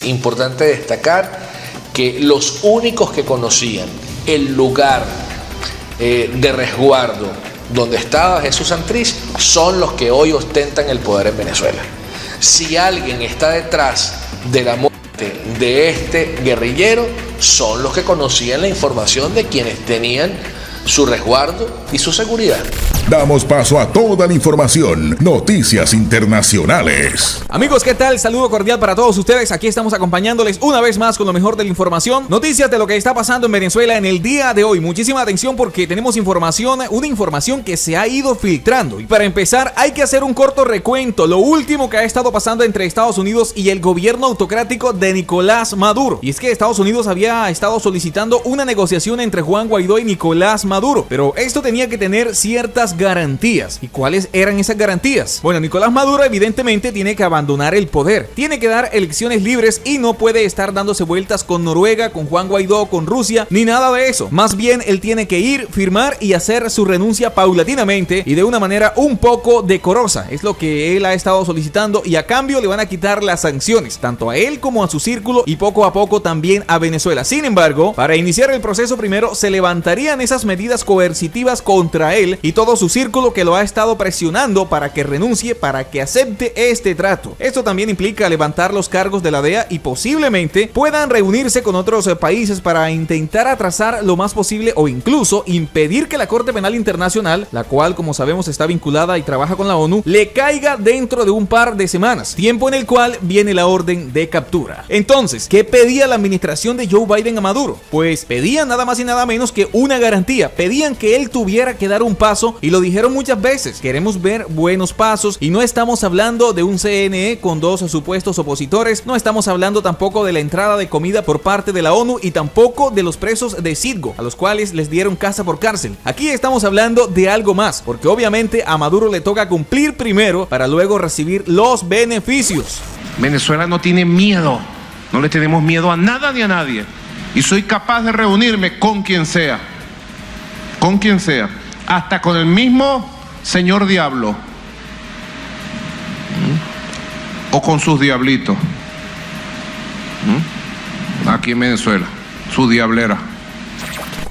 Importante destacar que los únicos que conocían el lugar de resguardo donde estaba Jesús Santrich son los que hoy ostentan el poder en Venezuela. Si alguien está detrás de la muerte de este guerrillero, son los que conocían la información de quienes tenían su resguardo y su seguridad. Damos paso a toda la información, noticias internacionales. Amigos, ¿qué tal? Saludo cordial para todos ustedes. Aquí estamos acompañándoles una vez más con lo mejor de la información. Noticias de lo que está pasando en Venezuela en el día de hoy. Muchísima atención porque tenemos una información que se ha ido filtrando. Y para empezar hay que hacer un corto recuento. Lo último que ha estado pasando entre Estados Unidos y el gobierno autocrático de Nicolás Maduro. Y es que Estados Unidos había estado solicitando una negociación entre Juan Guaidó y Nicolás Maduro. Pero esto tenía que tener ciertas garantías. ¿Y cuáles eran esas garantías? Bueno, Nicolás Maduro evidentemente tiene que abandonar el poder, tiene que dar elecciones libres y no puede estar dándose vueltas con Noruega, con Juan Guaidó, con Rusia, ni nada de eso. Más bien él tiene que ir, firmar y hacer su renuncia paulatinamente y de una manera un poco decorosa. Es lo que él ha estado solicitando y a cambio le van a quitar las sanciones, tanto a él como a su círculo y poco a poco también a Venezuela. Sin embargo, para iniciar el proceso primero se levantarían esas medidas coercitivas contra él y todo su círculo que lo ha estado presionando para que renuncie, para que acepte este trato. Esto también implica levantar los cargos de la DEA y posiblemente puedan reunirse con otros países para intentar atrasar lo más posible o incluso impedir que la Corte Penal Internacional, la cual como sabemos está vinculada y trabaja con la ONU, le caiga dentro de un par de semanas, tiempo en el cual viene la orden de captura. Entonces, ¿qué pedía la administración de Joe Biden a Maduro? Pues pedían nada más y nada menos que una garantía, pedían que él tuviera que dar un paso y lo dijeron muchas veces, queremos ver buenos pasos y no estamos hablando de un CNE con dos supuestos opositores, no estamos hablando tampoco de la entrada de comida por parte de la ONU y tampoco de los presos de Citgo, a los cuales les dieron casa por cárcel. Aquí estamos hablando de algo más, porque obviamente a Maduro le toca cumplir primero para luego recibir los beneficios. Venezuela no tiene miedo, no le tenemos miedo a nada ni a nadie y soy capaz de reunirme con quien sea, hasta con el mismo señor diablo o con sus diablitos aquí en Venezuela, su diablera.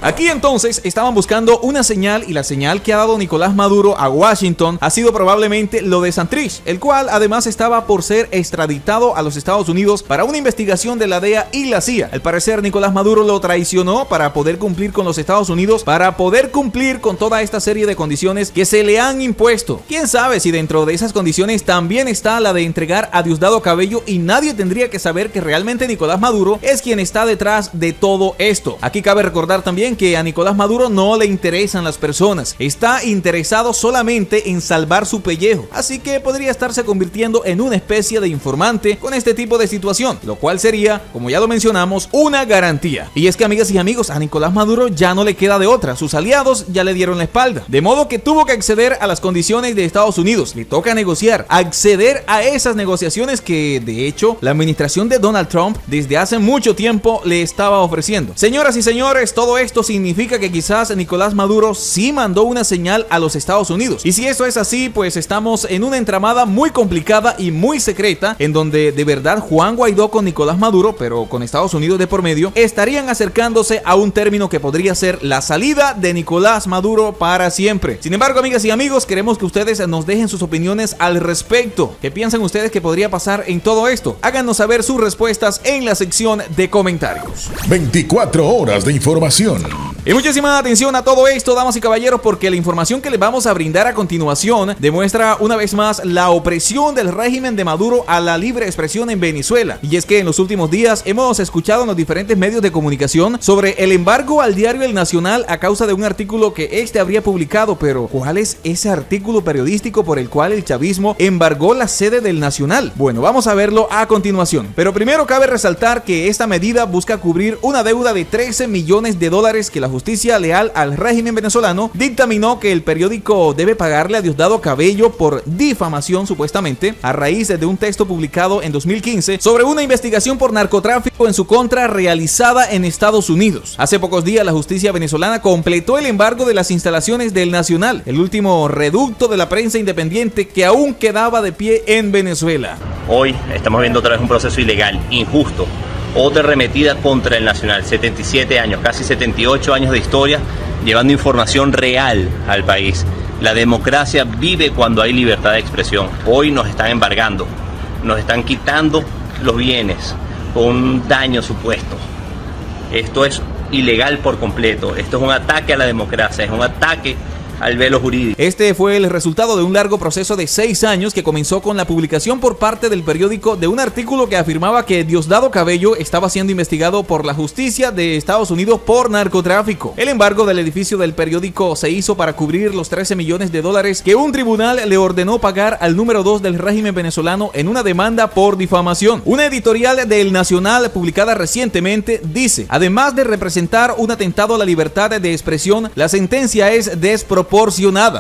Aquí entonces estaban buscando una señal y la señal que ha dado Nicolás Maduro a Washington ha sido probablemente lo de Santrich, el cual además estaba por ser extraditado a los Estados Unidos para una investigación de la DEA y la CIA. Al parecer Nicolás Maduro lo traicionó para poder cumplir con los Estados Unidos, para poder cumplir con toda esta serie de condiciones que se le han impuesto. Quién sabe si dentro de esas condiciones también está la de entregar a Diosdado Cabello y nadie tendría que saber que realmente Nicolás Maduro es quien está detrás de todo esto. Aquí cabe recordar también que a Nicolás Maduro no le interesan las personas, está interesado solamente en salvar su pellejo, así que podría estarse convirtiendo en una especie de informante con este tipo de situación, lo cual sería, como ya lo mencionamos, una garantía. Y es que, amigas y amigos, a Nicolás Maduro ya no le queda de otra, sus aliados ya le dieron la espalda, de modo que tuvo que acceder a las condiciones de Estados Unidos, le toca negociar, acceder a esas negociaciones que de hecho la administración de Donald Trump desde hace mucho tiempo le estaba ofreciendo. Señoras y señores, todo esto significa que quizás Nicolás Maduro sí mandó una señal a los Estados Unidos. Y si eso es así, pues estamos en una entramada muy complicada y muy secreta, en donde de verdad Juan Guaidó con Nicolás Maduro, pero con Estados Unidos de por medio, estarían acercándose a un término que podría ser la salida de Nicolás Maduro para siempre. Sin embargo, amigas y amigos, queremos que ustedes nos dejen sus opiniones al respecto. ¿Qué piensan ustedes que podría pasar en todo esto? Háganos saber sus respuestas en la sección de comentarios. 24 horas de información. Y muchísima atención a todo esto, damas y caballeros, porque la información que les vamos a brindar a continuación demuestra una vez más la opresión del régimen de Maduro a la libre expresión en Venezuela. Y es que en los últimos días hemos escuchado en los diferentes medios de comunicación sobre el embargo al diario El Nacional a causa de un artículo que este habría publicado. Pero ¿cuál es ese artículo periodístico por el cual el chavismo embargó la sede del Nacional? Bueno, vamos a verlo a continuación. Pero primero cabe resaltar que esta medida busca cubrir una deuda de $13 millones que la justicia justicia leal al régimen venezolano dictaminó que el periódico debe pagarle a Diosdado Cabello por difamación, supuestamente, a raíz de un texto publicado en 2015 sobre una investigación por narcotráfico en su contra realizada en Estados Unidos. Hace pocos días la justicia venezolana completó el embargo de las instalaciones del Nacional, el último reducto de la prensa independiente que aún quedaba de pie en Venezuela. Hoy estamos viendo otra vez un proceso ilegal, injusto, otra arremetida contra el Nacional. 77 años, casi 78 años de historia, llevando información real al país. La democracia vive cuando hay libertad de expresión. Hoy nos están embargando, nos están quitando los bienes con un daño supuesto. Esto es ilegal por completo. Esto es un ataque a la democracia, es un ataque al velo jurídico. Este fue el resultado de un largo proceso de 6 años que comenzó con la publicación por parte del periódico de un artículo que afirmaba que Diosdado Cabello estaba siendo investigado por la justicia de Estados Unidos por narcotráfico. El embargo del edificio del periódico se hizo para cubrir los 13 millones de dólares que un tribunal le ordenó pagar al número 2 del régimen venezolano en una demanda por difamación. Una editorial del Nacional publicada recientemente dice: además de representar un atentado a la libertad de expresión, la sentencia es desproporcionada.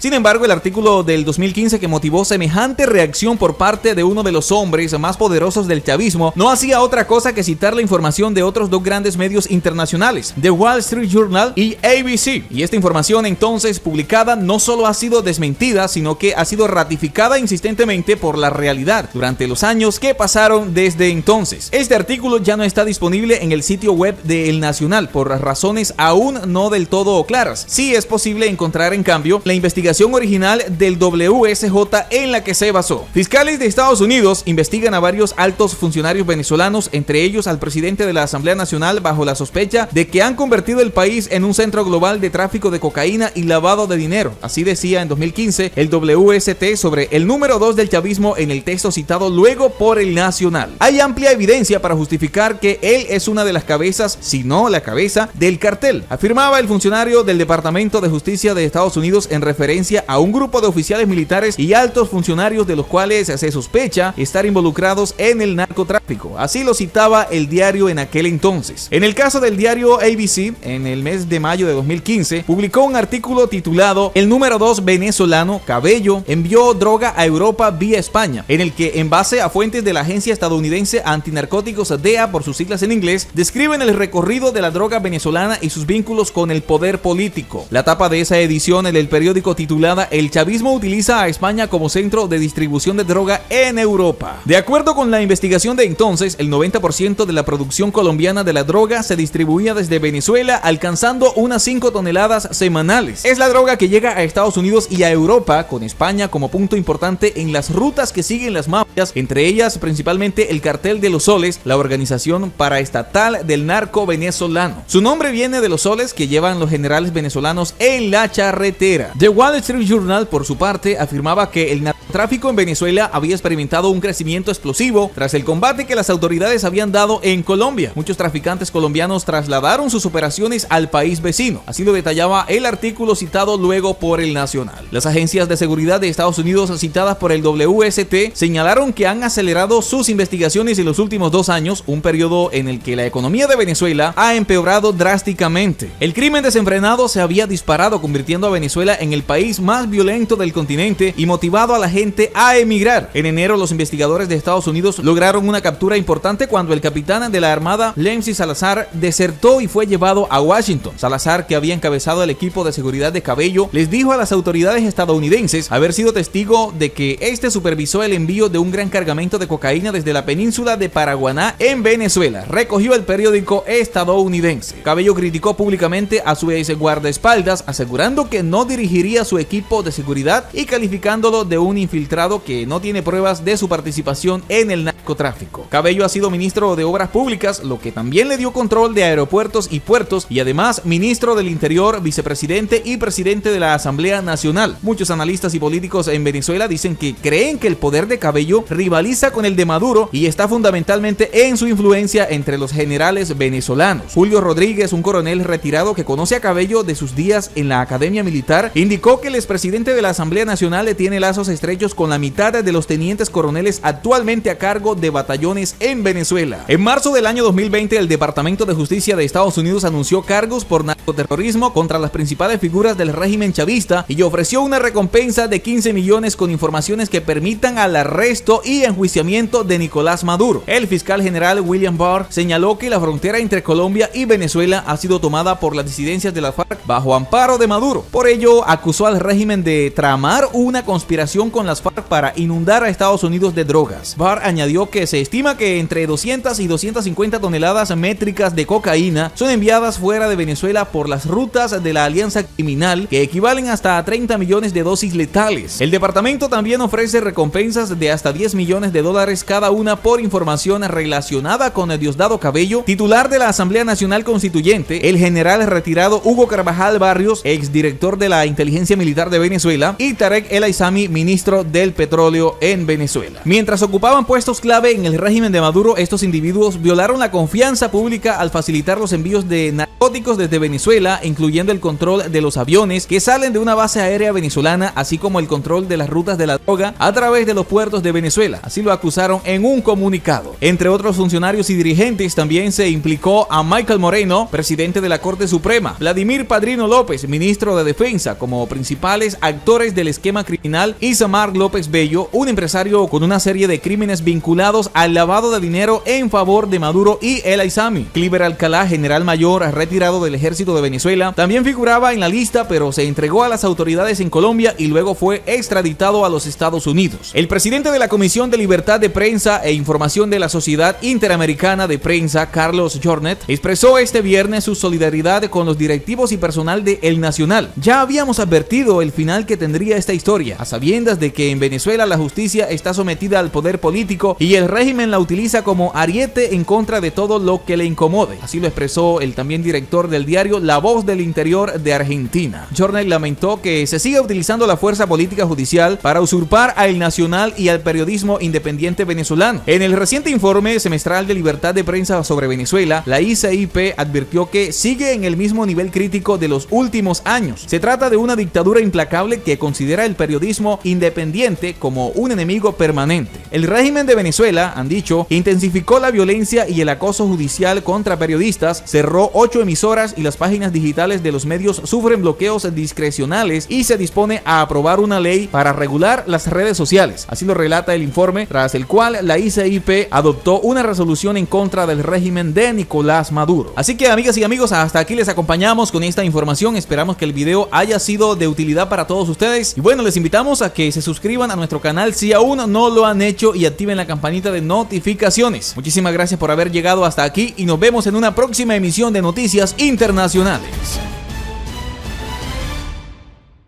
Sin embargo, el artículo del 2015 que motivó semejante reacción por parte de uno de los hombres más poderosos del chavismo no hacía otra cosa que citar la información de otros dos grandes medios internacionales, The Wall Street Journal y ABC. Y esta información entonces publicada no solo ha sido desmentida, sino que ha sido ratificada insistentemente por la realidad durante los años que pasaron desde entonces. Este artículo ya no está disponible en el sitio web de El Nacional por razones aún no del todo claras. Sí es posible encontrar en cambio la investigación original del WSJ en la que se basó. Fiscales de Estados Unidos investigan a varios altos funcionarios venezolanos, entre ellos al presidente de la Asamblea Nacional, bajo la sospecha de que han convertido el país en un centro global de tráfico de cocaína y lavado de dinero. Así decía en 2015 el WST sobre el número 2 del chavismo en el texto citado luego por El Nacional. Hay amplia evidencia para justificar que él es una de las cabezas, si no la cabeza, del cartel, afirmaba el funcionario del Departamento de Justicia de Estados Unidos en referencia a un grupo de oficiales militares y altos funcionarios de los cuales se sospecha estar involucrados en el narcotráfico. Así lo citaba el diario en aquel entonces. En el caso del diario ABC, en el mes de mayo de 2015, publicó un artículo titulado "El número 2 venezolano, Cabello, envió droga a Europa vía España", en el que, en base a fuentes de la agencia estadounidense antinarcóticos DEA, por sus siglas en inglés, describen el recorrido de la droga venezolana y sus vínculos con el poder político. La tapa de esa edición del periódico titulada "El chavismo utiliza a España como centro de distribución de droga en Europa". De acuerdo con la investigación de entonces, el 90% de la producción colombiana de la droga se distribuía desde Venezuela, alcanzando unas 5 toneladas semanales. Es la droga que llega a Estados Unidos y a Europa, con España como punto importante en las rutas que siguen las mafias, entre ellas principalmente el Cartel de los Soles, la organización paraestatal del narco venezolano. Su nombre viene de los soles que llevan los generales venezolanos en la charretera. The Wall Street Journal, por su parte, afirmaba que el narcotráfico en Venezuela había experimentado un crecimiento explosivo tras el combate que las autoridades habían dado en Colombia. Muchos traficantes colombianos trasladaron sus operaciones al país vecino. Así lo detallaba el artículo citado luego por El Nacional. Las agencias de seguridad de Estados Unidos citadas por el WST señalaron que han acelerado sus investigaciones en los últimos 2 años, un periodo en el que la economía de Venezuela ha empeorado drásticamente. El crimen desenfrenado se había disparado, convirtiendo a Venezuela en el país más violento del continente y motivado a la gente a emigrar. En enero, los investigadores de Estados Unidos lograron una captura importante cuando el capitán de la Armada, Lemcy Salazar, desertó y fue llevado a Washington. Salazar, que había encabezado el equipo de seguridad de Cabello, les dijo a las autoridades estadounidenses haber sido testigo de que este supervisó el envío de un gran cargamento de cocaína desde la península de Paraguaná en Venezuela, recogió el periódico estadounidense. Cabello criticó públicamente a su ex guardaespaldas, asegurando que no dirigiría su equipo de seguridad y calificándolo de un infiltrado que no tiene pruebas de su participación en el narcotráfico. Cabello ha sido ministro de Obras Públicas, lo que también le dio control de aeropuertos y puertos, y además ministro del Interior, vicepresidente y presidente de la Asamblea Nacional. Muchos analistas y políticos en Venezuela dicen que creen que el poder de Cabello rivaliza con el de Maduro y está fundamentalmente en su influencia entre los generales venezolanos. Julio Rodríguez, un coronel retirado que conoce a Cabello de sus días en la Academia Militar militar, indicó que el expresidente de la Asamblea Nacional tiene lazos estrechos con la mitad de los tenientes coroneles actualmente a cargo de batallones en Venezuela. En marzo del año 2020, el Departamento de Justicia de Estados Unidos anunció cargos por narcoterrorismo contra las principales figuras del régimen chavista y ofreció una recompensa de 15 millones con informaciones que permitan al arresto y enjuiciamiento de Nicolás Maduro. El fiscal general William Barr señaló que la frontera entre Colombia y Venezuela ha sido tomada por las disidencias de la FARC bajo amparo de Maduro. Por ello, acusó al régimen de tramar una conspiración con las FARC para inundar a Estados Unidos de drogas. Barr añadió que se estima que entre 200 y 250 toneladas métricas de cocaína son enviadas fuera de Venezuela por las rutas de la alianza criminal, que equivalen hasta a 30 millones de dosis letales. El departamento también ofrece recompensas de hasta 10 millones de dólares cada una por información relacionada con Diosdado Cabello, titular de la Asamblea Nacional Constituyente, el general retirado Hugo Carvajal Barrios, exdirector de la Inteligencia Militar de Venezuela, y Tarek El Aissami, ministro del Petróleo en Venezuela. Mientras ocupaban puestos clave en el régimen de Maduro, estos individuos violaron la confianza pública al facilitar los envíos de narcóticos desde Venezuela, incluyendo el control de los aviones que salen de una base aérea venezolana, así como el control de las rutas de la droga a través de los puertos de Venezuela. Así lo acusaron en un comunicado. Entre otros funcionarios y dirigentes, también se implicó a Michael Moreno, presidente de la Corte Suprema, Vladimir Padrino López, ministro de Defensa, como principales actores del esquema criminal, y Samar López Bello, un empresario con una serie de crímenes vinculados al lavado de dinero en favor de Maduro y El Aissami. Cliver Alcalá, general mayor retirado del ejército de Venezuela, también figuraba en la lista, pero se entregó a las autoridades en Colombia y luego fue extraditado a los Estados Unidos. El presidente de la Comisión de Libertad de Prensa e Información de la Sociedad Interamericana de Prensa, Carlos Jornet, expresó este viernes su solidaridad con los directivos y personal de El Nacional. Ya habíamos advertido el final que tendría esta historia, a sabiendas de que en Venezuela la justicia está sometida al poder político y el régimen la utiliza como ariete en contra de todo lo que le incomode. Así lo expresó el también director del diario La Voz del Interior de Argentina. Jornet lamentó que se siga utilizando la fuerza política judicial para usurpar a El Nacional y al periodismo independiente venezolano. En el reciente informe semestral de libertad de prensa sobre Venezuela, la ICIP advirtió que sigue en el mismo nivel crítico de los últimos años. Se trata de una dictadura implacable que considera el periodismo independiente como un enemigo permanente. El régimen de Venezuela, han dicho, intensificó la violencia y el acoso judicial contra periodistas, cerró 8 emisoras y las páginas digitales de los medios sufren bloqueos discrecionales y se dispone a aprobar una ley para regular las redes sociales. Así lo relata el informe, tras el cual la ICIP adoptó una resolución en contra del régimen de Nicolás Maduro. Así que, amigas y amigos, hasta aquí les acompañamos con esta información. Esperamos que el video haya sido de utilidad para todos ustedes. Y bueno, les invitamos a que se suscriban a nuestro canal si aún no lo han hecho y activen la campanita de notificaciones. Muchísimas gracias por haber llegado hasta aquí y nos vemos en una próxima emisión de Noticias Internacionales.